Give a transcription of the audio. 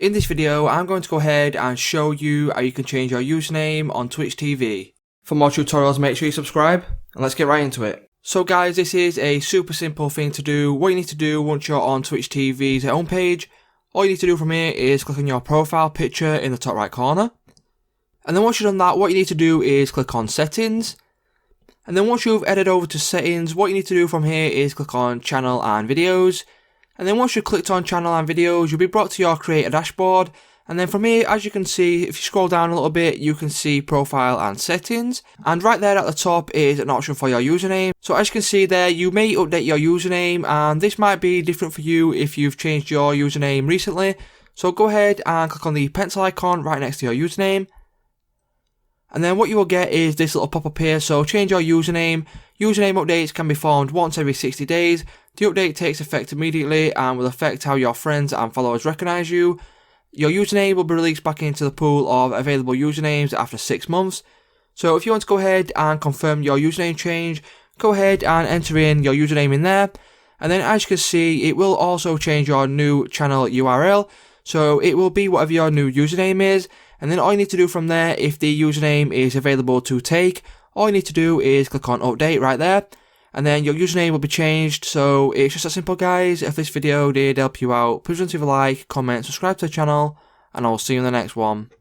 In this video, I'm going to go ahead and show you how you can change your username on Twitch TV. For more tutorials, make sure you subscribe, and let's get right into it. So guys, this is a super simple thing to do. What you need to do once you're on Twitch TV's homepage, all you need to do from here is click on your profile picture in the top right corner. And then once you've done that, what you need to do is click on settings. And then once you've headed over to settings, what you need to do from here is click on channel and videos. And then once you've clicked on channel and videos, you'll be brought to your creator dashboard. And then from here, as you can see, if you scroll down a little bit, you can see profile and settings. And right there at the top is an option for your username. So as you can see there, you may update your username, and this might be different for you if you've changed your username recently. So go ahead and click on the pencil icon right next to your username. And then what you will get is this little pop-up here. So change your username. Username updates can be performed once every 60 days. The update takes effect immediately and will affect how your friends and followers recognize you. Your username will be released back into the pool of available usernames after 6 months. So if you want to go ahead and confirm your username change, go ahead and enter in your username in there. And then as you can see, it will also change your new channel URL. So it will be whatever your new username is. And then all you need to do from there, if the username is available to take, all you need to do is click on update right there. And then your username will be changed. So it's just that simple, guys. If this video did help you out, please don't leave a like, comment, subscribe to the channel, and I will see you in the next one.